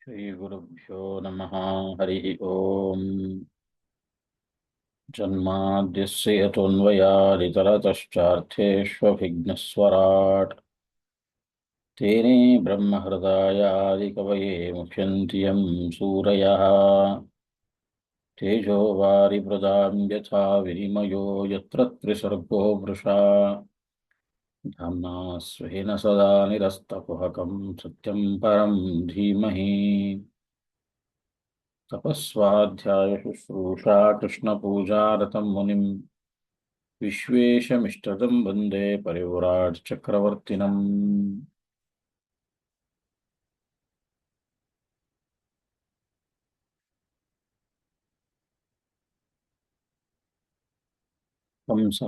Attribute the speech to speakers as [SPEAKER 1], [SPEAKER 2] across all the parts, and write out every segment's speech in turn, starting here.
[SPEAKER 1] श्रीगुरुभ्यो नमः। हरि ओम्। जन्माद्यस्य यतोऽन्वयादितरतश्चार्थेष्वभिघ्नस्वराट् तेने ब्रह्महृदायादिकवये मुह्यन्ति यं सूरयः। तेजो वारिमृदां यथा विनिमयो यत्र त्रिसर्गो वृषा धाम्ना स्वेन सदा निरस्तकुहकं सत्यं परं धीमहि। तपस्वाध्यायशुश्रूषा कृष्णपूजारतं मुनिं विश्वेशमिष्टदं वन्दे परिव्राट् चक्रवर्तिनम्। ಕಂಸ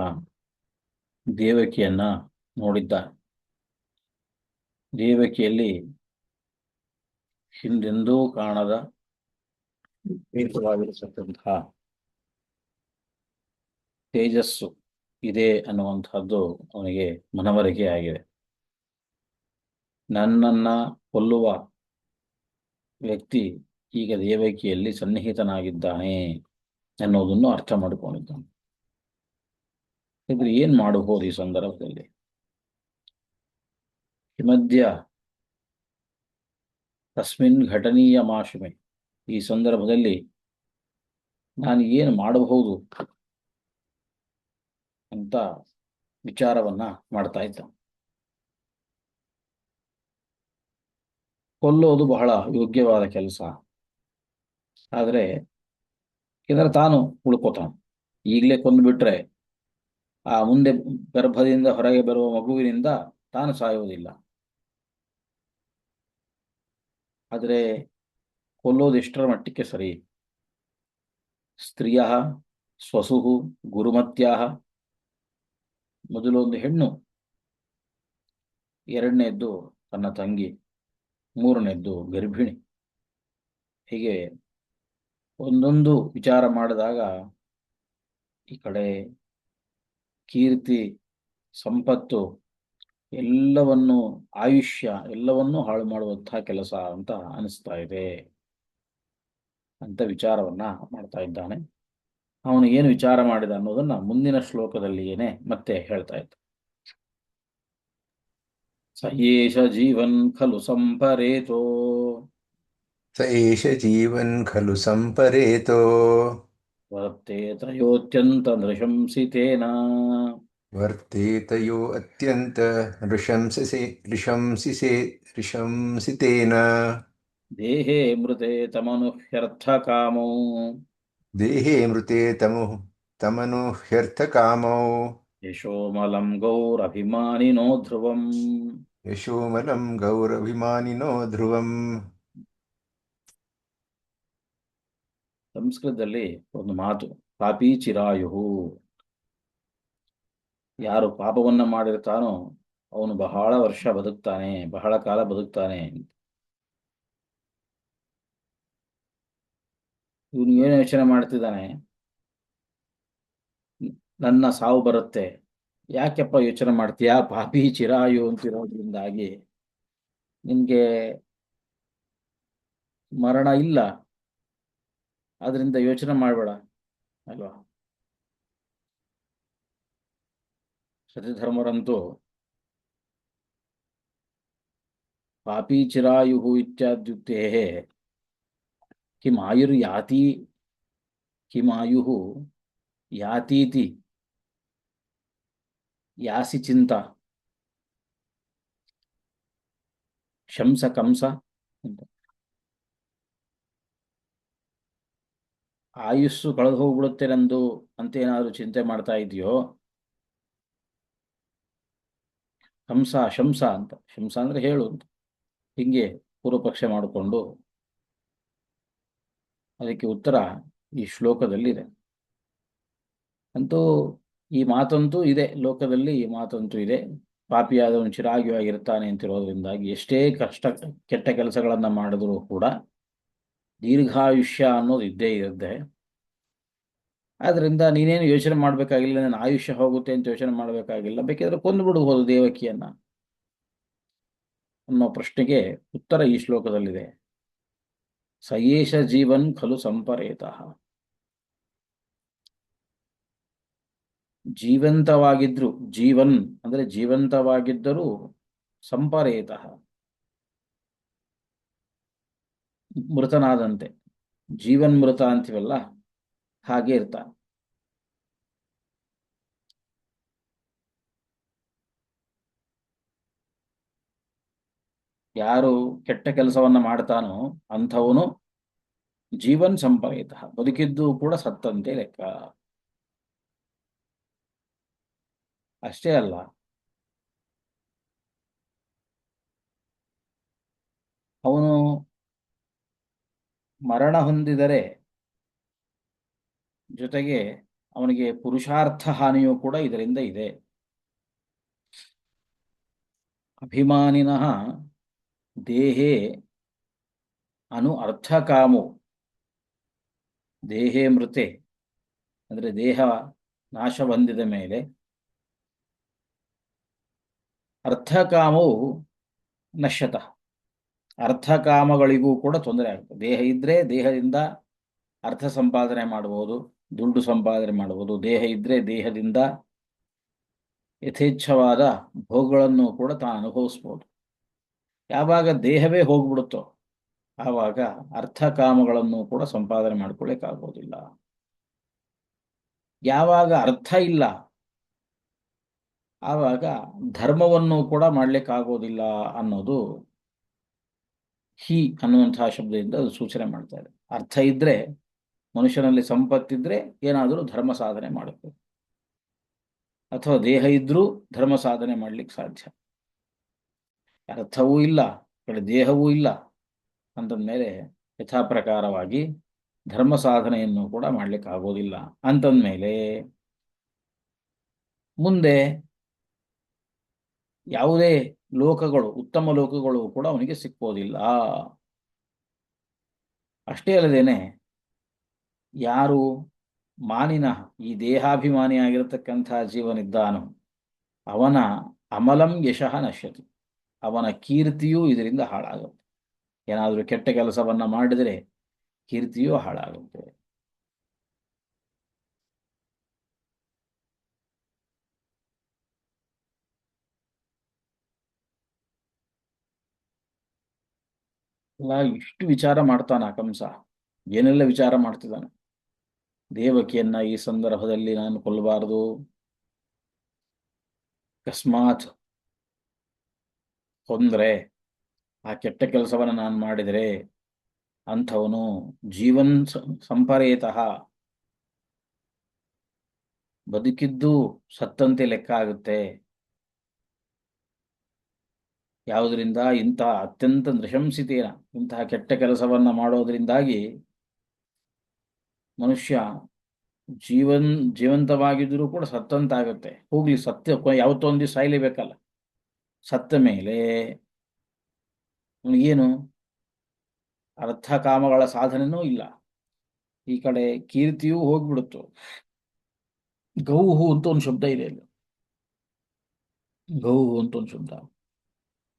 [SPEAKER 1] ದೇವಕಿಯನ್ನ ನೋಡಿದ್ದ. ದೇವಕಿಯಲ್ಲಿ ಹಿಂದೆಂದೂ ಕಾಣದ ವಿಪರೀತವಾಗಿರತಕ್ಕಂತಹ ತೇಜಸ್ಸು ಇದೆ ಅನ್ನುವಂಥದ್ದು ಅವನಿಗೆ ಮನವರಿಕೆ ಆಗಿದೆ. ನನ್ನನ್ನ ಕೊಲ್ಲುವ ವ್ಯಕ್ತಿ ಈಗ ದೇವಕಿಯಲ್ಲಿ ಸನ್ನಿಹಿತನಾಗಿದ್ದಾನೆ ಅನ್ನೋದನ್ನು ಅರ್ಥ ಮಾಡಿಕೊಂಡಿದ್ದಾನೆ. ಇದ್ರೆ ಏನ್ ಮಾಡಬಹುದು ಈ ಸಂದರ್ಭದಲ್ಲಿ? ಈ ಮಧ್ಯ ತಸ್ಮಿನ್ ಘಟನೀಯ ಮಾಶುಮೆ, ಈ ಸಂದರ್ಭದಲ್ಲಿ ನಾನು ಏನು ಮಾಡಬಹುದು ಅಂತ ವಿಚಾರವನ್ನ ಮಾಡ್ತಾ ಇದ್ದ. ಕೊಲ್ಲೋದು ಬಹಳ ಯೋಗ್ಯವಾದ ಕೆಲಸ, ಆದರೆ ಇದರ ತಾನು ಉಳ್ಕೋತಾನೆ. ಈಗಲೇ ಕೊಂದುಬಿಟ್ರೆ ಆ ಮುಂದೆ ಗರ್ಭದಿಂದ ಹೊರಗೆ ಬರುವ ಮಗುವಿನಿಂದ ತಾನು ಸಾಯುವುದಿಲ್ಲ. ಆದರೆ ಕೊಲ್ಲೋದು ಎಷ್ಟರ ಮಟ್ಟಕ್ಕೆ ಸರಿ? ಸ್ತ್ರೀಯ ಸ್ವಸುಹು ಗುರುಮತ್ಯಾ, ಮೊದಲೊಂದು ಹೆಣ್ಣು, ಎರಡನೇದ್ದು ತನ್ನ ತಂಗಿ, ಮೂರನೇದ್ದು ಗರ್ಭಿಣಿ. ಹೀಗೆ ಒಂದೊಂದು ವಿಚಾರ ಮಾಡಿದಾಗ ಈ ಕಡೆ ಕೀರ್ತಿ, ಸಂಪತ್ತು, ಎಲ್ಲವನ್ನು, ಆಯುಷ್ಯ ಎಲ್ಲವನ್ನೂ ಹಾಳು ಮಾಡುವಂತಹ ಕೆಲಸ ಅಂತ ಅನಿಸ್ತಾ ಇದೆ ಅಂತ ವಿಚಾರವನ್ನ ಮಾಡ್ತಾ ಇದ್ದಾನೆ. ಅವನು ಏನು ವಿಚಾರ ಮಾಡಿದ ಅನ್ನೋದನ್ನ ಮುಂದಿನ ಶ್ಲೋಕದಲ್ಲಿಯೇನೆ ಮತ್ತೆ ಹೇಳ್ತಾ ಇದ್ದ. ಸ ಏಷ ಜೀವನ್ ಖಲು ಸಂಪರೇತೋ
[SPEAKER 2] स एष जीवन् खलु सम्परेतो
[SPEAKER 1] ವರ್ತೇತ ಯೋತ್ಯಂತ ನೃಶಂಸಿತೇನ
[SPEAKER 2] वर्तेतयो अत्यन्त नृशंसितेन
[SPEAKER 1] ದೇಹೇ ಮೃತೆ ತಮನುಹ್ಯರ್ಥಕಾಮೋ
[SPEAKER 2] देहे मृते तमनुह्यर्थकामौ
[SPEAKER 1] ಯಶೋಮಲಂ ಗೌರಭಿಮಾನಿನೋ ಧ್ರುವಂ.
[SPEAKER 2] यशोमलं गौरभिमानिनो ध्रुवम्.
[SPEAKER 1] ಸಂಸ್ಕೃತದಲ್ಲಿ ಒಂದು ಮಾತು, ಪಾಪಿ ಚಿರಾಯು. ಯಾರು ಪಾಪವನ್ನ ಮಾಡಿರ್ತಾನೋ ಅವನು ಬಹಳ ವರ್ಷ ಬದುಕ್ತಾನೆ, ಬಹಳ ಕಾಲ ಬದುಕ್ತಾನೆ. ಇವನು ಏನು ಯೋಚನೆ ಮಾಡ್ತಿದ್ದಾನೆ? ನನ್ನ ಸಾವು ಬರುತ್ತೆ. ಯಾಕೆಪ್ಪ ಯೋಚನೆ ಮಾಡ್ತೀಯಾ? ಪಾಪಿ ಚಿರಾಯು ಅಂತಿರೋದ್ರಿಂದಾಗಿ ನಿನ್ಗೆ ಮರಣ ಇಲ್ಲ, ಆದ್ರಿಂದ ಯೋಚನೆ ಮಾಡಬೇಡ ಅಲ್ವಾ? ಸತಿಧರ್ಮರಂತೂ ಪಾಪಿ ಚಿರಾಯು ಇತ್ಯಾದ್ಯುಕ್ತೆ ಕಿಂ ಆಯುರ್ಯಾತಿ ಕಿಂ ಆಯು ಯಾತೀತಿ ಯಾಸಿ ಚಿಂತ ಶಂಸ ಕಂಸ ಅಂತ. ಆಯುಸ್ಸು ಕಳೆದು ಹೋಗ್ಬಿಡುತ್ತೆ ನಂದು ಅಂತ ಏನಾದ್ರು ಚಿಂತೆ ಮಾಡ್ತಾ ಇದೆಯೋ? ಕಂಸ ಶಂಸ ಅಂತ, ಶಂಸ ಅಂದ್ರೆ ಹೇಳು ಅಂತ, ಹಿಂಗೆ ಪೂರ್ವಪಕ್ಷ ಮಾಡಿಕೊಂಡು ಅದಕ್ಕೆ ಉತ್ತರ ಈ ಶ್ಲೋಕದಲ್ಲಿದೆ. ಅಂತೂ ಈ ಮಾತಂತೂ ಇದೆ, ಲೋಕದಲ್ಲಿ ಈ ಮಾತಂತೂ ಇದೆ. ಪಾಪಿಯಾದವನು ಚಿರಾಗಿಯಾಗಿರ್ತಾನೆ ಅಂತಿರೋದ್ರಿಂದಾಗಿ ಎಷ್ಟೇ ಕಷ್ಟ ಕೆಟ್ಟ ಕೆಲಸಗಳನ್ನ ಮಾಡಿದ್ರು ಕೂಡ ದೀರ್ಘಾಯುಷ್ಯ ಅನ್ನೋದು ಇದ್ದೇ ಇರುತ್ತೆ. ಆದ್ರಿಂದ ನೀನೇನು ಯೋಚನೆ ಮಾಡಬೇಕಾಗಿಲ್ಲ, ನನ್ನ ಆಯುಷ್ಯ ಹೋಗುತ್ತೆ ಅಂತ ಯೋಚನೆ ಮಾಡಬೇಕಾಗಿಲ್ಲ, ಬೇಕಾದ್ರೆ ಕೊಂದು ಬಿಡಬಹುದು ದೇವಕಿಯನ್ನ ಅನ್ನೋ ಪ್ರಶ್ನೆಗೆ ಉತ್ತರ ಈ ಶ್ಲೋಕದಲ್ಲಿದೆ. ಸಯೇಷ ಜೀವನ್ ಖಲು ಸಂಪರೇತಃ. ಜೀವಂತವಾಗಿದ್ರು, ಜೀವನ್ ಅಂದರೆ ಜೀವಂತವಾಗಿದ್ದರೂ ಸಂಪರೇತಃ ಮೃತನಾದಂತೆ, ಜೀವನ್ಮೃತ ಅಂತೀವಲ್ಲ ಹಾಗೆ ಇರ್ತಾನೆ. ಯಾರು ಕೆಟ್ಟ ಕೆಲಸವನ್ನ ಮಾಡ್ತಾನೋ ಅಂಥವನು ಜೀವನ್ ಸಂಪರೇತ, ಬದುಕಿದ್ದು ಕೂಡ ಸತ್ತಂತೆ ಲೆಕ್ಕ. ಅಷ್ಟೇ ಅಲ್ಲ, ಅವನು ಮರಣ ಹೊಂದಿದರೆ ಜೊತೆಗೆ ಅವನಿಗೆ ಪುರುಷಾರ್ಥ ಹಾನಿಯೂ ಕೂಡ ಇದರಿಂದ ಇದೆ. ಅಭಿಮಾನಿನಃ ದೇಹೇ ಅನು ಅರ್ಥಕಾಮೋ, ದೇಹೇ ಮೃತೆ ಅಂದರೆ ದೇಹ ನಾಶ ಹೊಂದಿದ ಮೇಲೆ ಅರ್ಥಕಾಮವು ನಶ್ಯತಃ, ಅರ್ಥಕಾಮಗಳಿಗೂ ಕೂಡ ತೊಂದರೆ ಆಗುತ್ತೆ. ದೇಹ ಇದ್ದರೆ ದೇಹದಿಂದ ಅರ್ಥ ಸಂಪಾದನೆ ಮಾಡಬಹುದು, ದುಡ್ಡು ಸಂಪಾದನೆ ಮಾಡಬಹುದು. ದೇಹ ಇದ್ದರೆ ದೇಹದಿಂದ ಯಥೇಚ್ಛವಾದ ಭೋಗಗಳನ್ನು ಕೂಡ ತಾನು ಅನುಭವಿಸ್ಬೋದು. ಯಾವಾಗ ದೇಹವೇ ಹೋಗ್ಬಿಡುತ್ತೋ ಆವಾಗ ಅರ್ಥಕಾಮಗಳನ್ನು ಕೂಡ ಸಂಪಾದನೆ ಮಾಡ್ಕೊಳ್ಳಿಕ್ಕಾಗೋದಿಲ್ಲ. ಯಾವಾಗ ಅರ್ಥ ಇಲ್ಲ ಆವಾಗ ಧರ್ಮವನ್ನು ಕೂಡ ಮಾಡಲಿಕ್ಕಾಗೋದಿಲ್ಲ ಅನ್ನೋದು ಹಿ ಅನ್ನುವಂತಹ ಶಬ್ದದಿಂದ ಅದು ಸೂಚನೆ ಮಾಡ್ತಾರೆ. ಅರ್ಥ ಇದ್ದರೆ, ಮನುಷ್ಯನಲ್ಲಿ ಸಂಪತ್ತಿದ್ರೆ ಏನಾದರೂ ಧರ್ಮ ಸಾಧನೆ ಮಾಡುತ್ತೆ, ಅಥವಾ ದೇಹ ಇದ್ರೂ ಧರ್ಮ ಸಾಧನೆ ಮಾಡಲಿಕ್ಕೆ ಸಾಧ್ಯ. ಅರ್ಥವೂ ಇಲ್ಲ, ಕಡೆ ದೇಹವೂ ಇಲ್ಲ ಅಂತಂದಮೇಲೆ ಯಥಾ ಪ್ರಕಾರವಾಗಿ ಧರ್ಮ ಸಾಧನೆಯನ್ನು ಕೂಡ ಮಾಡಲಿಕ್ಕೆ ಆಗೋದಿಲ್ಲ. ಅಂತಂದಮೇಲೆ ಮುಂದೆ ಯಾವುದೇ ಲೋಕಗಳು, ಉತ್ತಮ ಲೋಕಗಳು ಕೂಡ ಅವನಿಗೆ ಸಿಕ್ಕೋದಿಲ್ಲ. ಅಷ್ಟೇ ಅಲ್ಲದೇನೆ ಯಾರು ಮಾನಿನ ಈ ದೇಹಾಭಿಮಾನಿಯಾಗಿರತಕ್ಕಂಥ ಜೀವನಿದ್ದಾನೋ ಅವನ ಅಮಲಂ ಯಶಃ ನಶ್ಯತಿ, ಅವನ ಕೀರ್ತಿಯೂ ಇದರಿಂದ ಹಾಳಾಗುತ್ತೆ. ಏನಾದರೂ ಕೆಟ್ಟ ಕೆಲಸವನ್ನ ಮಾಡಿದರೆ ಕೀರ್ತಿಯೂ ಹಾಳಾಗುತ್ತೆ. ಅಲ್ಲ, ಇಷ್ಟು ವಿಚಾರ ಮಾಡ್ತಾನ ಕಂಸ, ಏನೆಲ್ಲ ವಿಚಾರ ಮಾಡ್ತಿದ್ದಾನೆ. ದೇವಕಿಯನ್ನ ಈ ಸಂದರ್ಭದಲ್ಲಿ ನಾನು ಕೊಲ್ಲಬಾರದು, ಅಕಸ್ಮಾತ್ ಕೊಂದ್ರೆ, ಆ ಕೆಟ್ಟ ಕೆಲಸವನ್ನು ನಾನು ಮಾಡಿದರೆ ಅಂಥವನು ಜೀವನ್ ಸಂಪರೇತಃ, ಬದುಕಿದ್ದು ಸತ್ತಂತೆ ಲೆಕ್ಕ ಆಗುತ್ತೆ. ಯಾವುದರಿಂದ? ಇಂತಹ ಅತ್ಯಂತ ನೃಶಂಸಿತೇನ, ಇಂತಹ ಕೆಟ್ಟ ಕೆಲಸವನ್ನ ಮಾಡೋದ್ರಿಂದಾಗಿ ಮನುಷ್ಯ ಜೀವಂತವಾಗಿದ್ದರೂ ಕೂಡ ಸತ್ತಂತಾಗುತ್ತೆ. ಹೋಗ್ಲಿ, ಸತ್ಯ ಯಾವತ್ತೋ ಒಂದು ದಿವಸ ಸಾಯ್ಲೇಬೇಕಲ್ಲ. ಸತ್ತ ಮೇಲೆ ಅವನಿಗೇನು ಅರ್ಥ ಕಾಮಗಳ ಸಾಧನೆನೂ ಇಲ್ಲ, ಈ ಕಡೆ ಕೀರ್ತಿಯೂ ಹೋಗ್ಬಿಡುತ್ತು. ಗೌಹು ಅಂತ ಒಂದು ಶಬ್ದ ಇದೆ ಅಲ್ಲಿ, ಗೌಹು ಅಂತ ಒಂದು ಶಬ್ದ.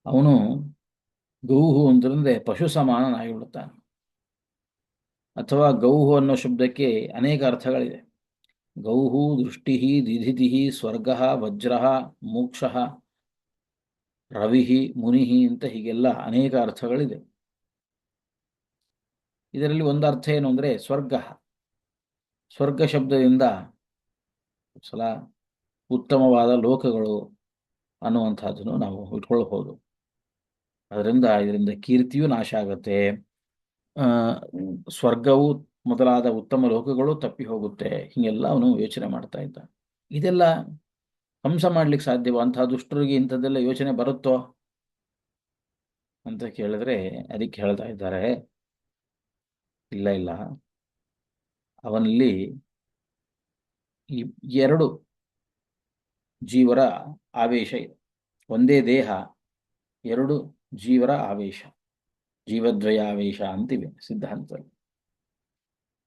[SPEAKER 1] ಅವನು ಗೌಹು ಅಂತಂದ್ರೆ ಪಶು ಸಮಾನನಾಗಿಬಿಡುತ್ತಾನೆ. ಅಥವಾ ಗೌಹು ಅನ್ನೋ ಶಬ್ದಕ್ಕೆ ಅನೇಕ ಅರ್ಥಗಳಿದೆ. ಗೌಹು ದೃಷ್ಟಿ, ದಿಧಿತಿ, ಸ್ವರ್ಗ, ವಜ್ರ, ಮೋಕ್ಷ, ರವಿ, ಮುನಿ ಅಂತ ಹೀಗೆಲ್ಲ ಅನೇಕ ಅರ್ಥಗಳಿದೆ. ಇದರಲ್ಲಿ ಒಂದು ಅರ್ಥ ಏನು ಅಂದರೆ ಸ್ವರ್ಗ. ಸ್ವರ್ಗ ಶಬ್ದದಿಂದ ಸಲ ಉತ್ತಮವಾದ ಲೋಕಗಳು ಅನ್ನುವಂಥದ್ದನ್ನು ನಾವು ಇಟ್ಕೊಳ್ಬಹುದು. ಇದರಿಂದ ಕೀರ್ತಿಯೂ ನಾಶ ಆಗುತ್ತೆ, ಸ್ವರ್ಗವು ಮೊದಲಾದ ಉತ್ತಮ ಲೋಕಗಳು ತಪ್ಪಿ ಹೋಗುತ್ತೆ. ಹೀಗೆಲ್ಲ ಅವನು ಯೋಚನೆ ಮಾಡ್ತಾ ಇದ್ದ. ಇದೆಲ್ಲ ಕಂಸ ಮಾಡ್ಲಿಕ್ಕೆ ಸಾಧ್ಯವೋ? ಅಂತಹ ದುಷ್ಟರಿಗೆ ಇಂಥದ್ದೆಲ್ಲ ಯೋಚನೆ ಬರುತ್ತೋ ಅಂತ ಕೇಳಿದ್ರೆ ಅದಕ್ಕೆ ಹೇಳ್ತಾ ಇದ್ದಾರೆ, ಇಲ್ಲ ಇಲ್ಲ, ಅವನಲ್ಲಿ ಈ ಎರಡು ಜೀವರ ಆವೇಶ ಇದೆ. ಒಂದೇ ದೇಹ, ಎರಡು ಜೀವರ ಆವೇಶ, ಜೀವದ್ವಯಾವೇಶ ಅಂತಿವೆ ಸಿದ್ಧಾಂತದಲ್ಲಿ.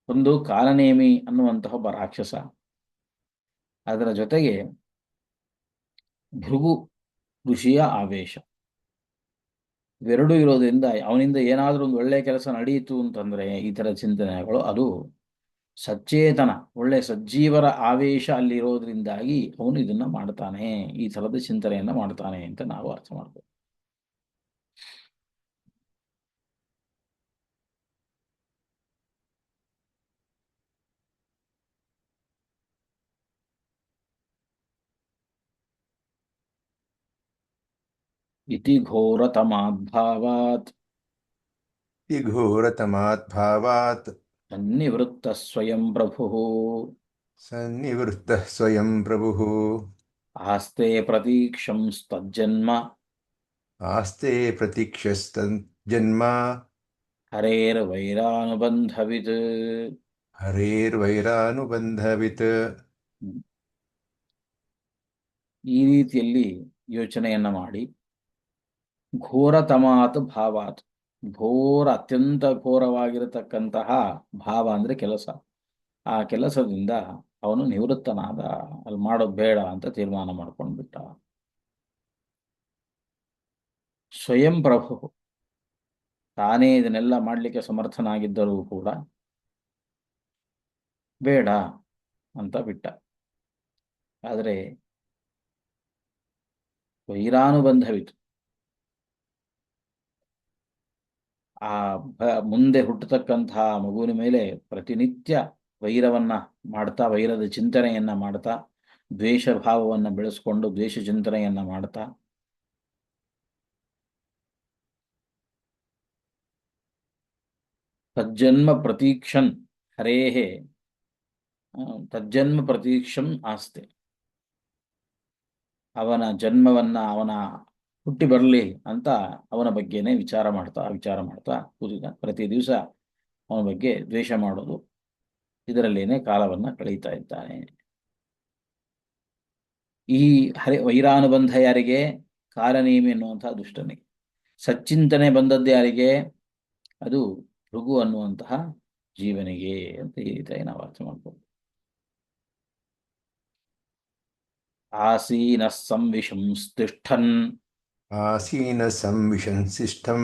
[SPEAKER 1] ಒಂದು ಕಾಲನೇಮಿ ಅನ್ನುವಂತಹ ಒಬ್ಬ ರಾಕ್ಷಸ, ಅದರ ಜೊತೆಗೆ ಭೃಗು ಋಷಿಯ ಆವೇಶ. ಇವೆರಡೂ ಇರೋದ್ರಿಂದ ಅವನಿಂದ ಏನಾದರೂ ಒಂದು ಒಳ್ಳೆಯ ಕೆಲಸ ನಡೆಯಿತು ಅಂತಂದರೆ ಈ ಥರ ಚಿಂತನೆಗಳು ಅದು ಸಚೇತನ ಒಳ್ಳೆ ಸಜ್ಜೀವರ ಆವೇಶ ಅಲ್ಲಿ ಇರೋದ್ರಿಂದಾಗಿ ಅವನು ಇದನ್ನು ಮಾಡ್ತಾನೆ, ಈ ಥರದ ಚಿಂತನೆಯನ್ನು ಮಾಡ್ತಾನೆ ಅಂತ ನಾವು ಅರ್ಥ ಮಾಡ್ಬೋದು. ಇತಿ ಘೋರತಮಾದ್ಭಾವಾತ್
[SPEAKER 2] ಇತಿ ಘೋರತಮಾತ್ ಭಾವಾತ್
[SPEAKER 1] ತನ್ನಿವೃತ್ತ ಸ್ವಯಂ ಪ್ರಭು
[SPEAKER 2] ಸನ್ನಿವೃತ್ತಃ ಸ್ವಯಂ ಪ್ರಭುಃ
[SPEAKER 1] ಆಸ್ತೆ ಪ್ರತೀಕ್ಷಂಸ್ತಜ್ಜನ್ಮ
[SPEAKER 2] ಆಸ್ತೆ ಪ್ರತೀಕ್ಷಸ್ತಜ್ಜನ್ಮ
[SPEAKER 1] ಹರೇರ್ವೈರಾನುಬಂಧವಿತ್.
[SPEAKER 2] ಹರೇರ್ವೈರಾನುಬಂಧವಿತ್.
[SPEAKER 1] ಈ ರೀತಿಯಲ್ಲಿ ಯೋಚನೆಯನ್ನ ಮಾಡಿ ಘೋರತಮಾತ್ ಭಾವಾತ್, ಘೋರ ಅತ್ಯಂತ ಘೋರವಾಗಿರತಕ್ಕಂತಹ ಭಾವ ಅಂದರೆ ಕೆಲಸ, ಆ ಕೆಲಸದಿಂದ ಅವನು ನಿವೃತ್ತನಾದ, ಅಲ್ಲಿ ಮಾಡೋದು ಬೇಡ ಅಂತ ತೀರ್ಮಾನ ಮಾಡ್ಕೊಂಡು ಬಿಟ್ಟ. ಸ್ವಯಂ ಪ್ರಭು ತಾನೇ ಇದನ್ನೆಲ್ಲ ಮಾಡಲಿಕ್ಕೆ ಸಮರ್ಥನಾಗಿದ್ದರೂ ಕೂಡ ಬೇಡ ಅಂತ ಬಿಟ್ಟ. ಆದರೆ ವೈರಾನುಬಂಧವಿತ್ತು, ಆ ಮುಂದೆ ಹುಟ್ಟತಕ್ಕಂತಹ ಮಗುವಿನ ಮೇಲೆ ಪ್ರತಿನಿತ್ಯ ವೈರವನ್ನ ಮಾಡ್ತಾ, ವೈರದ ಚಿಂತನೆಯನ್ನ ಮಾಡ್ತಾ, ದ್ವೇಷ ಭಾವವನ್ನು ಬೆಳೆಸ್ಕೊಂಡು ದ್ವೇಷ ಚಿಂತನೆಯನ್ನ ಮಾಡ್ತಾ ತಜ್ಜನ್ಮ ಪ್ರತೀಕ್ಷನ್ ಹರೇಹೇ ತಜ್ಜನ್ಮ ಪ್ರತೀಕ್ಷಂ ಆಸ್ತೆ, ಅವನ ಜನ್ಮವನ್ನ ಅವನ ಹುಟ್ಟಿ ಬರಲಿ ಅಂತ ಅವನ ಬಗ್ಗೆನೇ ವಿಚಾರ ಮಾಡ್ತಾ ಕೂತಿದ್ದ. ಪ್ರತಿ ದಿವಸ ಅವನ ಬಗ್ಗೆ ದ್ವೇಷ ಮಾಡೋದು, ಇದರಲ್ಲೇನೆ ಕಾಲವನ್ನು ಕಳೀತಾ ಇದ್ದಾನೆ. ಈ ವೈರಾನುಬಂಧ ಯಾರಿಗೆ? ಕಾಲನೇಮಿ ಎನ್ನುವಂತಹ ದುಷ್ಟನಿಗೆ. ಸಚ್ಚಿಂತನೆ ಬಂದದ್ದು ಯಾರಿಗೆ? ಅದು ಭೃಗು ಅನ್ನುವಂತಹ ಜೀವನಿಗೆ ಅಂತ ಈ ರೀತಿಯಾಗಿ ನಾವು ಅರ್ಥ ಮಾಡ್ಬೋದು. ಆಸೀನ ಸಂವಿಶಂಸ್ತಿಷ್ಠನ್
[SPEAKER 2] ಆಸೀನ ಸಂವಿಶಂಸಿಷ್ಠಂ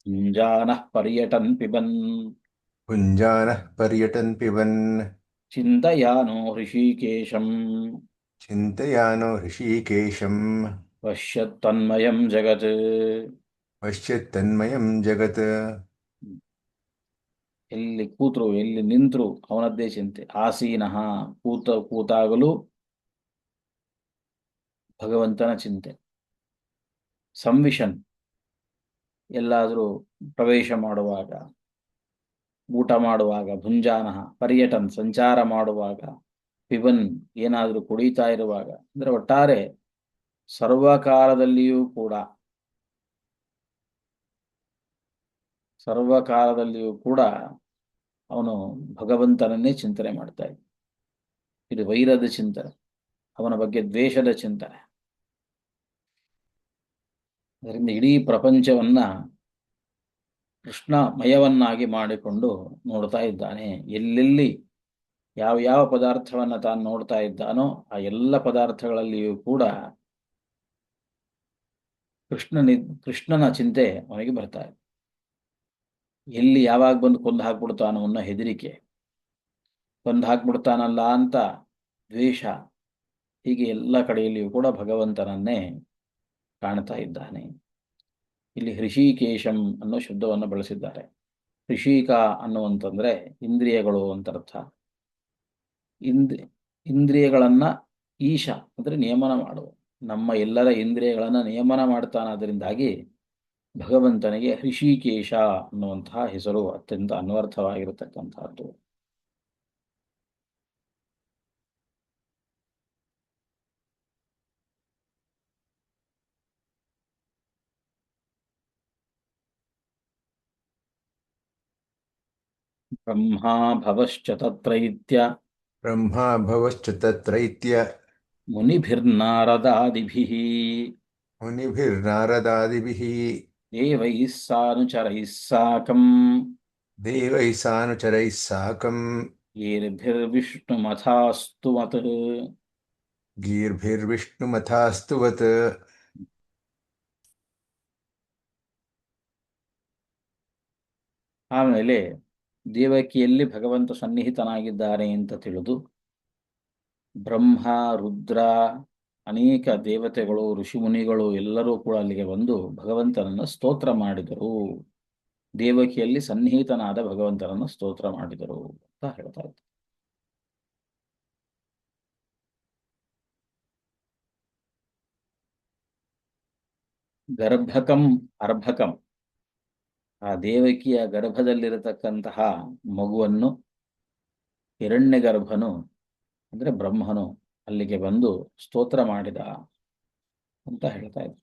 [SPEAKER 1] ಕುಂಜಾನಃ ಪರ್ಯಟನ್ ಪಿಬನ್
[SPEAKER 2] ಕುಂಜಾನಃ ಪರ್ಯಟನ್ ಪಿಬನ್
[SPEAKER 1] ಚಿಂತಯಾನೋ ಹೃಷೀಕೇಶಂ
[SPEAKER 2] ಚಿಂತಯಾನೋ ಹೃಷೀಕೇಶಂ
[SPEAKER 1] ಪಶ್ಯತ್ತನ್ಮಯಂ ಜಗತ್.
[SPEAKER 2] ಪಶ್ಯತ್ತನ್ಮಯಂ ಜಗತ್.
[SPEAKER 1] ಎಲ್ಲಿ ಕೂತರು ಎಲ್ಲಿ ನಿಂತರು ಅವನದ್ದೇ ಚಿಂತೆ. ಆಸೀನಃ ಕೂತಾಗಲೂ ಭಗವಂತನ ಚಿಂತೆ. ಸಂವಿಶನ್ ಎಲ್ಲಾದರೂ ಪ್ರವೇಶ ಮಾಡುವಾಗ, ಊಟ ಮಾಡುವಾಗ, ಭುಂಜಾನಃ ಪರ್ಯಟನ್ ಸಂಚಾರ ಮಾಡುವಾಗ, ಪಿಬನ್ ಏನಾದರೂ ಕುಡಿತಾ ಇರುವಾಗ, ಅಂದರೆ ಒಟ್ಟಾರೆ ಸರ್ವಕಾಲದಲ್ಲಿಯೂ ಕೂಡ ಅವನು ಭಗವಂತನನ್ನೇ ಚಿಂತನೆ ಮಾಡ್ತಾ ಇದ್ದ. ಇದು ವೈರದ ಚಿಂತನೆ, ಅವನ ಬಗ್ಗೆ ದ್ವೇಷದ ಚಿಂತನೆ. ಅದರಿಂದ ಇಡೀ ಪ್ರಪಂಚವನ್ನ ಕೃಷ್ಣಮಯವನ್ನಾಗಿ ಮಾಡಿಕೊಂಡು ನೋಡ್ತಾ ಇದ್ದಾನೆ. ಎಲ್ಲೆಲ್ಲಿ ಯಾವ ಯಾವ ಪದಾರ್ಥವನ್ನು ತಾನು ನೋಡ್ತಾ ಇದ್ದಾನೋ ಆ ಎಲ್ಲ ಪದಾರ್ಥಗಳಲ್ಲಿಯೂ ಕೂಡ ಕೃಷ್ಣನ ಚಿಂತೆ ಅವನಿಗೆ ಬರ್ತಾ ಇದೆ. ಎಲ್ಲಿ ಯಾವಾಗ ಬಂದು ಕೊಂದು ಹಾಕ್ಬಿಡ್ತಾನೋ ಅನ್ನೋ ಹೆದರಿಕೆ, ಕೊಂದು ಹಾಕ್ಬಿಡ್ತಾನಲ್ಲ ಅಂತ ದ್ವೇಷ, ಹೀಗೆ ಎಲ್ಲ ಕಡೆಯಲ್ಲಿಯೂ ಕೂಡ ಭಗವಂತನನ್ನೇ ಕಾಣ್ತಾ ಇದ್ದಾನೆ. ಇಲ್ಲಿ ಹೃಷೀಕೇಶಂ ಅನ್ನೋ ಶಬ್ದವನ್ನು ಬಳಸಿದ್ದಾರೆ. ಹೃಷೀಕ ಅನ್ನುವಂತಂದ್ರೆ ಇಂದ್ರಿಯಗಳು ಅಂತ ಅರ್ಥ. ಇಂದ್ರಿಯಗಳನ್ನ ಈಶ ಅಂದ್ರೆ ನಿಯಮನ ಮಾಡುವ, ನಮ್ಮ ಎಲ್ಲರ ಇಂದ್ರಿಯಗಳನ್ನ ನಿಯಮನ ಮಾಡ್ತಾನಾದ್ರಿಂದಾಗಿ ಭಗವಂತನಿಗೆ ಹೃಷೀಕೇಶ ಅನ್ನುವಂತಹ ಹೆಸರು ಅತ್ಯಂತ ಅನ್ವರ್ಥವಾಗಿರತಕ್ಕಂತಹದ್ದು. ಬ್ರಹ್ಮಾ ಭವಶ್ಚ ತತ್ರೈತ್ಯ
[SPEAKER 2] ಬ್ರಹ್ಮಾ ಭವಶ್ಚ ತತ್ರೈತ್ಯ
[SPEAKER 1] ಮುನಿಭಿರ್ನಾರದಾದಿಭಿಃ
[SPEAKER 2] ಮುನಿಭಿರ್ನಾರದಾದಿಭಿಃ
[SPEAKER 1] ದೇವೈಃ ಸಾನುಚರೈಃ ಸಾಕಂ
[SPEAKER 2] ದೇವೈಃ ಸಾನುಚರೈಃ ಸಾಕಂ
[SPEAKER 1] ಗೀರ್ಭಿರ್ವಿಷ್ಣುಮಥಾಸ್ತುವತ್
[SPEAKER 2] ಗೀರ್ಭಿರ್ವಿಷ್ಣುಮಥಾಸ್ತುವತ್.
[SPEAKER 1] ಆಮೇಲೆ ದೇವಕಿಯಲ್ಲಿ ಭಗವಂತ ಸನ್ನಿಹಿತನಾಗಿದ್ದಾನೆ ಅಂತ ತಿಳಿದು ಬ್ರಹ್ಮ ರುದ್ರ ಅನೇಕ ದೇವತೆಗಳು ಋಷಿಮುನಿಗಳು ಎಲ್ಲರೂ ಕೂಡ ಅಲ್ಲಿಗೆ ಬಂದು ಭಗವಂತನನ್ನು ಸ್ತೋತ್ರ ಮಾಡಿದರು. ದೇವಕಿಯಲ್ಲಿ ಸನ್ನಿಹಿತನಾದ ಭಗವಂತನನ್ನು ಸ್ತೋತ್ರ ಮಾಡಿದರು ಅಂತ ಹೇಳ್ತಾ ಇದ್ದಾರೆ. ಗರ್ಭಕಂ ಅರ್ಭಕಂ, ಆ ದೇವಕಿಯ ಗರ್ಭದಲ್ಲಿರತಕ್ಕಂತಹ ಮಗುವನ್ನು ಹಿರಣ್ಯ ಗರ್ಭನು ಅಂದ್ರೆ ಬ್ರಹ್ಮನು ಅಲ್ಲಿಗೆ ಬಂದು ಸ್ತೋತ್ರ ಮಾಡಿದ ಅಂತ ಹೇಳ್ತಾ ಇದ್ರು.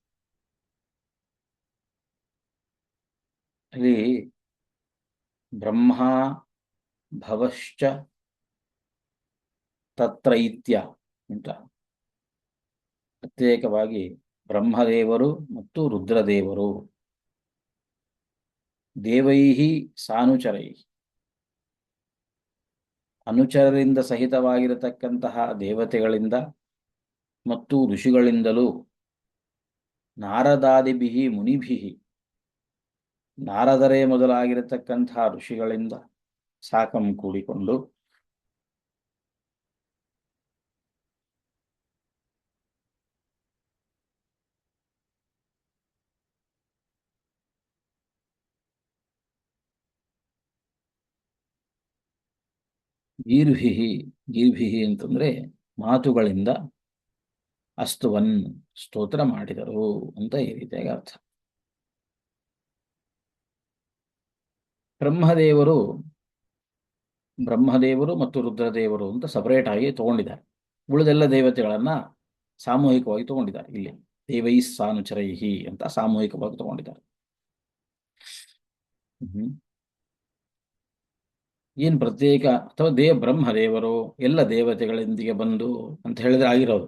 [SPEAKER 1] ಅಲ್ಲಿ ಬ್ರಹ್ಮ ಭವಶ್ಚ ತತ್ರೈತ್ಯ ಅಂತ ಪ್ರತ್ಯೇಕವಾಗಿ ಬ್ರಹ್ಮದೇವರು ಮತ್ತು ರುದ್ರದೇವರು ದೇವೈಹಿ ಸಾನುಚರೈ, ಅನುಚರರಿಂದ ಸಹಿತವಾಗಿರತಕ್ಕಂತಹ ದೇವತೆಗಳಿಂದ ಮತ್ತು ಋಷಿಗಳಿಂದಲೂ ನಾರದಾದಿಭಿಹಿ ಮುನಿಭಿಹಿ, ನಾರದರೇ ಮೊದಲಾಗಿರತಕ್ಕಂತಹ ಋಷಿಗಳಿಂದ ಸಾಕಂ ಕೂಡಿಕೊಂಡು ಗೀರ್ಭಿಹಿ, ಗೀರ್ಭಿಹಿ ಅಂತಂದ್ರೆ ಮಾತುಗಳಿಂದ ಅಸ್ತುವನ್ ಸ್ತೋತ್ರ ಮಾಡಿದರು ಅಂತ ಈ ರೀತಿಯಾಗಿ ಅರ್ಥ. ಬ್ರಹ್ಮದೇವರು ಮತ್ತು ರುದ್ರದೇವರು ಅಂತ ಸಪರೇಟ್ ಆಗಿ ತಗೊಂಡಿದ್ದಾರೆ. ಉಳಿದೆಲ್ಲ ದೇವತೆಗಳನ್ನ ಸಾಮೂಹಿಕವಾಗಿ ತಗೊಂಡಿದ್ದಾರೆ. ಇಲ್ಲಿ ದೇವೈ ಸಾನುಚರೈಹಿ ಅಂತ ಸಾಮೂಹಿಕವಾಗಿ ತಗೊಂಡಿದ್ದಾರೆ. ಏನು ಪ್ರತ್ಯೇಕ ಅಥವಾ ಬ್ರಹ್ಮದೇವರು ಎಲ್ಲ ದೇವತೆಗಳೊಂದಿಗೆ ಬಂದು ಅಂತ ಹೇಳಿದ್ರೆ ಆಗಿರೋದು.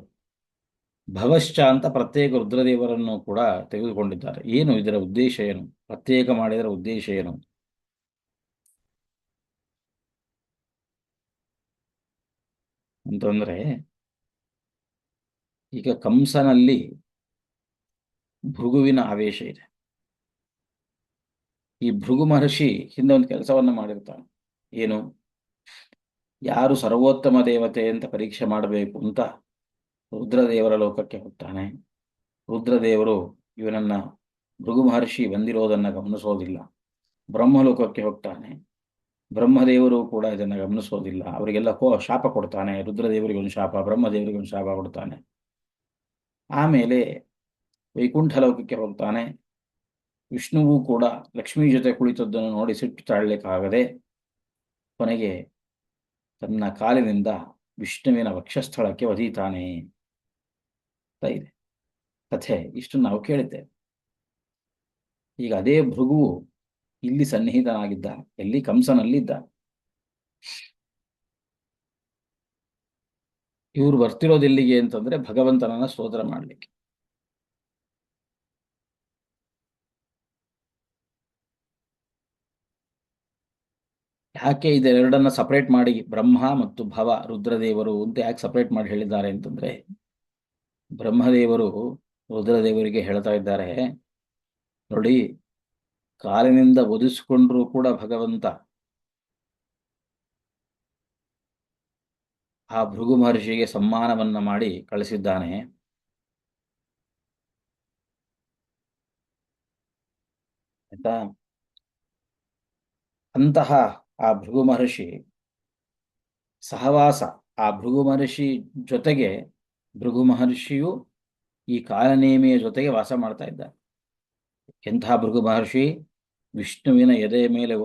[SPEAKER 1] ಭವಶ್ಚ ಅಂತ ಪ್ರತ್ಯೇಕ ರುದ್ರದೇವರನ್ನು ಕೂಡ ತೆಗೆದುಕೊಂಡಿದ್ದಾರೆ. ಏನು ಇದರ ಉದ್ದೇಶ, ಏನು ಪ್ರತ್ಯೇಕ ಮಾಡಿದರ ಉದ್ದೇಶ ಏನು? ಅಂತಂದ್ರೆ ಈಗ ಕಂಸನಲ್ಲಿ ಭೃಗುವಿನ ಆವೇಶ ಇದೆ. ಈ ಭೃಗು ಮಹರ್ಷಿ ಹಿಂದೆ ಒಂದು ಕೆಲಸವನ್ನ ಮಾಡಿರ್ತಾನೆ. ಏನು, ಯಾರು ಸರ್ವೋತ್ತಮ ದೇವತೆ ಅಂತ ಪರೀಕ್ಷೆ ಮಾಡಬೇಕು ಅಂತ ರುದ್ರದೇವರ ಲೋಕಕ್ಕೆ ಹೋಗ್ತಾನೆ. ರುದ್ರದೇವರು ಇವನನ್ನ ಭೃಗು ಮಹರ್ಷಿ ಬಂದಿರೋದನ್ನ ಗಮನಿಸೋದಿಲ್ಲ. ಬ್ರಹ್ಮಲೋಕಕ್ಕೆ ಹೋಗ್ತಾನೆ. ಬ್ರಹ್ಮದೇವರು ಕೂಡ ಇದನ್ನು ಗಮನಿಸೋದಿಲ್ಲ. ಅವರಿಗೆಲ್ಲ ಶಾಪ ಕೊಡ್ತಾನೆ. ರುದ್ರದೇವರಿಗೆ ಒಂದು ಶಾಪ, ಬ್ರಹ್ಮದೇವರಿಗೆ ಒಂದು ಶಾಪ ಕೊಡ್ತಾನೆ. ಆಮೇಲೆ ವೈಕುಂಠ ಲೋಕಕ್ಕೆ ಹೋಗ್ತಾನೆ. ವಿಷ್ಣುವು ಕೂಡ ಲಕ್ಷ್ಮೀ ಜೊತೆ ಕುಳಿತದ್ದನ್ನು ನೋಡಿ ಸಿಟ್ಟು ತಾಳಲಿಕ್ಕಾಗದೆ ಕೊನೆಗೆ ತನ್ನ ಕಾಲಿನಿಂದ ವಿಷ್ಣುವಿನ ವಕ್ಷಸ್ಥಳಕ್ಕೆ ಒದೀತಾನೆ ಅಂತ ಇದೆ ಕಥೆ. ಇಷ್ಟು ನಾವು ಕೇಳಿದ್ದೇವೆ. ಈಗ ಅದೇ ಭೃಗುವು ಇಲ್ಲಿ ಸನ್ನಿಹಿತನಾಗಿದ್ದ, ಎಲ್ಲಿ ಕಂಸನಲ್ಲಿದ್ದ. ಇವರು ಬರ್ತಿರೋದೆಲ್ಲಿಗೆ ಅಂತಂದ್ರೆ ಭಗವಂತನನ್ನ ಸ್ತೋತ್ರ ಮಾಡಲಿಕ್ಕೆ. ಯಾಕೆ ಇದೆರಡನ್ನ ಸಪರೇಟ್ ಮಾಡಿ ಬ್ರಹ್ಮ ಮತ್ತು ಭವ ರುದ್ರದೇವರು ಅಂತ ಯಾಕೆ ಸಪರೇಟ್ ಮಾಡಿ ಹೇಳಿದ್ದಾರೆ ಅಂತಂದ್ರೆ, ಬ್ರಹ್ಮದೇವರು ರುದ್ರದೇವರಿಗೆ ಹೇಳ್ತಾ ಇದ್ದಾರೆ, ನೋಡಿ, ಕಾಲಿನಿಂದ ಒದಿಸಿಕೊಂಡ್ರೂ ಕೂಡ ಭಗವಂತ ಆ ಭೃಗು ಮಹರ್ಷಿಗೆ ಸಮ್ಮಾನವನ್ನ ಮಾಡಿ ಕಳಿಸಿದ್ದಾನೆ. ಆಯ್ತಾ? ಅಂತಹ ಆ ಭೃಗು ಮಹರ್ಷಿ ಸಹವಾಸ, ಆ ಭೃಗು ಮಹರ್ಷಿ ಜೊತೆಗೆ ಭೃಗು ಮಹರ್ಷಿಯು ಈ ಕಾಲನೇಮಿಯ ಜೊತೆಗೆ ವಾಸ ಮಾಡ್ತಾ ಇದ್ದ. ಎಂತಹ ಭೃಗು ಮಹರ್ಷಿ? ವಿಷ್ಣುವಿನ ಎದೆಯ ಮೇಲೆ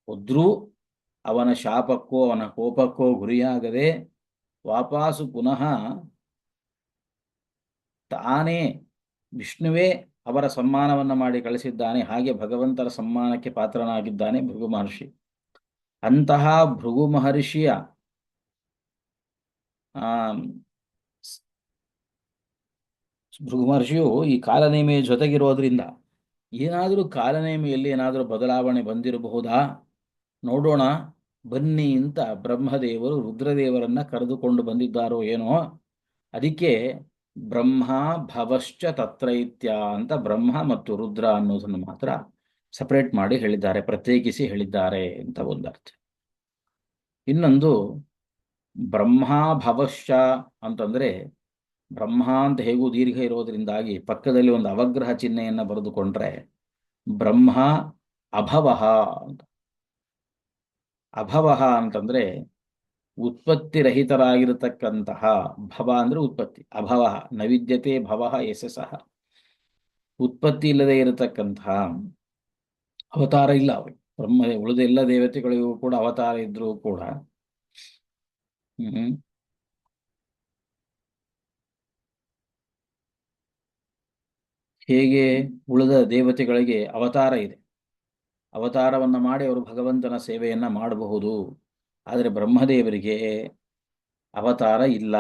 [SPEAKER 1] ಒದ್ರೂ ಅವನ ಶಾಪಕ್ಕೋ ಅವನ ಕೋಪಕ್ಕೋ ಗುರಿಯಾಗದೆ ವಾಪಸ್ಸು ಪುನಃ ತಾನೇ ವಿಷ್ಣುವೇ ಅವರ ಸಮ್ಮಾನವನ್ನು ಮಾಡಿ ಕಳಿಸಿದ್ದಾನೆ. ಹಾಗೆ ಭಗವಂತರ ಸಮ್ಮಾನಕ್ಕೆ ಪಾತ್ರನಾಗಿದ್ದಾನೆ ಭೃಗು ಮಹರ್ಷಿ. ಅಂತಹ ಭೃಗು ಮಹರ್ಷಿಯ ಭೃಗು ಮಹರ್ಷಿಯು ಈ ಕಾಲನೇಮಿಯ ಜೊತೆಗಿರೋದ್ರಿಂದ ಏನಾದರೂ ಕಾಲನೇಮಿಯಲ್ಲಿ ಏನಾದರೂ ಬದಲಾವಣೆ ಬಂದಿರಬಹುದಾ, ನೋಡೋಣ ಬನ್ನಿ ಅಂತ ಬ್ರಹ್ಮದೇವರು ರುದ್ರದೇವರನ್ನ ಕರೆದುಕೊಂಡು ಬಂದಿದ್ದಾರೋ ಏನೋ. ಅದಕ್ಕೆ ಬ್ರಹ್ಮ ಭವಶ್ಚ ತತ್ರೈತ್ಯ ಅಂತ ಬ್ರಹ್ಮ ಮತ್ತು ರುದ್ರ ಅನ್ನೋದನ್ನು ಮಾತ್ರ ಸಪರೇಟ್ ಮಾಡಿ ಹೇಳಿದ್ದಾರೆ, ಪ್ರತ್ಯೇಕಿಸಿ ಹೇಳಿದ್ದಾರೆ ಅಂತ ಒಂದರ್ಥ. ಇನ್ನೊಂದು ಬ್ರಹ್ಮಾಭವಶ್ಚ ಅಂತಂದರೆ, ಬ್ರಹ್ಮ ಅಂತ ಹೇಗೂ ದೀರ್ಘ ಇರೋದರಿಂದಾಗಿ ಪಕ್ಕದಲ್ಲಿ ಒಂದು ಅವಗ್ರಹ ಚಿಹ್ನೆಯನ್ನು ಬರೆದುಕೊಂಡ್ರೆ ಬ್ರಹ್ಮ ಅಭವಃ ಅಂತ. ಅಭವಃ ಅಂತಂದರೆ ಉತ್ಪತ್ತಿರಹಿತರಾಗಿರತಕ್ಕಂತಹ, ಭವ ಅಂದರೆ ಉತ್ಪತ್ತಿ, ಅಭವ ನವಿದ್ಯತೆ ಭವ ಯಶಸ್ಸಃ, ಉತ್ಪತ್ತಿ ಇಲ್ಲದೆ ಇರತಕ್ಕಂತಹ, ಅವತಾರ ಇಲ್ಲ ಅವರು. ಉಳಿದ ಎಲ್ಲ ದೇವತೆಗಳಿಗೂ ಕೂಡ ಅವತಾರ ಇದ್ರೂ ಕೂಡ ಹೇಗೆ ಉಳಿದ ದೇವತೆಗಳಿಗೆ ಅವತಾರ ಇದೆ, ಅವತಾರವನ್ನು ಮಾಡಿ ಅವರು ಭಗವಂತನ ಸೇವೆಯನ್ನು ಮಾಡಬಹುದು, ಆದರೆ ಬ್ರಹ್ಮದೇವರಿಗೆ ಅವತಾರ ಇಲ್ಲ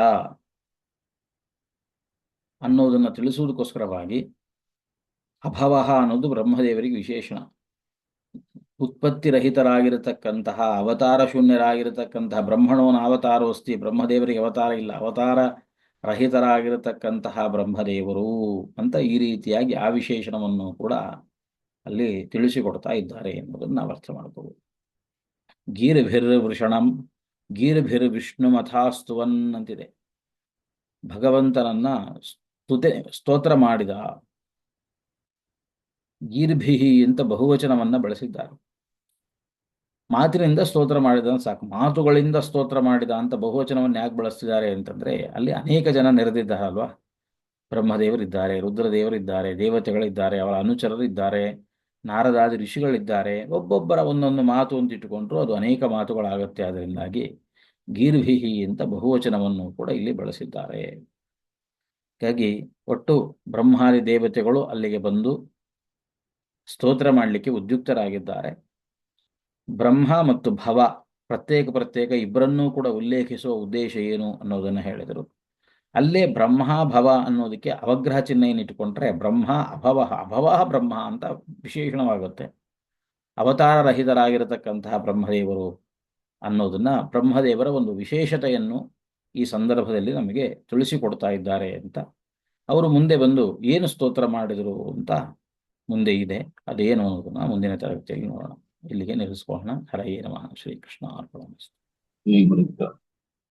[SPEAKER 1] ಅನ್ನೋದನ್ನು ತಿಳಿಸುವುದಕ್ಕೋಸ್ಕರವಾಗಿ ಅಭವಃ ಅನ್ನೋದು ಬ್ರಹ್ಮದೇವರಿಗೆ ವಿಶೇಷಣ. ಉತ್ಪತ್ತಿರಹಿತರಾಗಿರತಕ್ಕಂತಹ, ಅವತಾರ ಶೂನ್ಯರಾಗಿರತಕ್ಕಂತಹ, ಬ್ರಹ್ಮಣೋನ ಅವತಾರೋಸ್ತಿ, ಬ್ರಹ್ಮದೇವರಿಗೆ ಅವತಾರ ಇಲ್ಲ, ಅವತಾರ ರಹಿತರಾಗಿರತಕ್ಕಂತಹ ಬ್ರಹ್ಮದೇವರು ಅಂತ ಈ ರೀತಿಯಾಗಿ ಆ ವಿಶೇಷಣವನ್ನು ಕೂಡ ಅಲ್ಲಿ ತಿಳಿಸಿಕೊಡ್ತಾ ಇದ್ದಾರೆ ಎಂಬುದನ್ನು ನಾವು ಅರ್ಥ ಮಾಡಬಹುದು. ಗೀರ್ಭಿರ್ವೃಷಣಂ ಗೀರ್ಭಿರ್ವಿಷ್ಣುಮಥಾಸ್ತುವನ್ ಅಂತಿದೆ. ಭಗವಂತನನ್ನ ಸ್ತೋತ್ರ ಮಾಡಿದ. ಗೀರ್ಭಿಹಿ ಅಂತ ಬಹುವಚನವನ್ನ ಬಳಸಿದ್ದಾರೆ. ಮಾತಿನಿಂದ ಸ್ತೋತ್ರ ಮಾಡಿದ ಅಂತ ಸಾಕು, ಮಾತುಗಳಿಂದ ಸ್ತೋತ್ರ ಮಾಡಿದ ಅಂತ ಬಹುವಚನವನ್ನು ಯಾಕೆ ಬಳಸ್ತಿದ್ದಾರೆ ಅಂತಂದ್ರೆ, ಅಲ್ಲಿ ಅನೇಕ ಜನ ನೆರೆದಿದ್ದಾರಲ್ವಾ. ಬ್ರಹ್ಮದೇವರಿದ್ದಾರೆ, ರುದ್ರದೇವರಿದ್ದಾರೆ, ದೇವತೆಗಳಿದ್ದಾರೆ, ಅವರ ಅನುಚರರಿದ್ದಾರೆ, ನಾರದಾದಿ ಋಷಿಗಳಿದ್ದಾರೆ. ಒಬ್ಬೊಬ್ಬರ ಒಂದೊಂದು ಮಾತು ಅಂತ ಇಟ್ಟುಕೊಂಡ್ರು ಅದು ಅನೇಕ ಮಾತುಗಳಾಗುತ್ತೆ. ಅದರಿಂದಾಗಿ ಗೀರ್ಭಿಹಿ ಅಂತ ಬಹುವಚನವನ್ನು ಕೂಡ ಇಲ್ಲಿ ಬಳಸಿದ್ದಾರೆ. ಹಾಗಾಗಿ ಒಟ್ಟು ಬ್ರಹ್ಮಾದಿ ದೇವತೆಗಳು ಅಲ್ಲಿಗೆ ಬಂದು ಸ್ತೋತ್ರ ಮಾಡಲಿಕ್ಕೆ ಉದ್ಯುಕ್ತರಾಗಿದ್ದಾರೆ. ಬ್ರಹ್ಮ ಮತ್ತು ಭವ ಪ್ರತ್ಯೇಕ ಇಬ್ಬರನ್ನೂ ಕೂಡ ಉಲ್ಲೇಖಿಸುವ ಉದ್ದೇಶ ಏನು ಅನ್ನೋದನ್ನು ಹೇಳಿದರು. ಅಲ್ಲೇ ಬ್ರಹ್ಮ ಭವ ಅನ್ನೋದಕ್ಕೆ ಅವಗ್ರಹ ಚಿಹ್ನೆಯನ್ನು ಇಟ್ಟುಕೊಂಡ್ರೆ ಬ್ರಹ್ಮ ಅಭವ ಬ್ರಹ್ಮ ಅಂತ ವಿಶೇಷಣವಾಗುತ್ತೆ. ಅವತಾರ ರಹಿತರಾಗಿರತಕ್ಕಂತಹ ಬ್ರಹ್ಮದೇವರು ಅನ್ನೋದನ್ನ, ಬ್ರಹ್ಮದೇವರ ಒಂದು ವಿಶೇಷತೆಯನ್ನು ಈ ಸಂದರ್ಭದಲ್ಲಿ ನಮಗೆ ತಿಳಿಸಿಕೊಡ್ತಾ ಇದ್ದಾರೆ ಅಂತ. ಅವರು ಮುಂದೆ ಬಂದು ಏನು ಸ್ತೋತ್ರ ಮಾಡಿದರು ಅಂತ ಮುಂದೆ ಇದೆ, ಅದೇನು ಅನ್ನೋದನ್ನ ಮುಂದಿನ ತರಗತಿಯಲ್ಲಿ ನೋಡೋಣ. ಇಲ್ಲಿಗೆ ನಿಲ್ಲಿಸ್ಕೊಳ್ಳೋಣ. ಹರಯೇ ನಮಃ. ಶ್ರೀಕೃಷ್ಣ ಅರ್ಪಣಮಸ್ತು.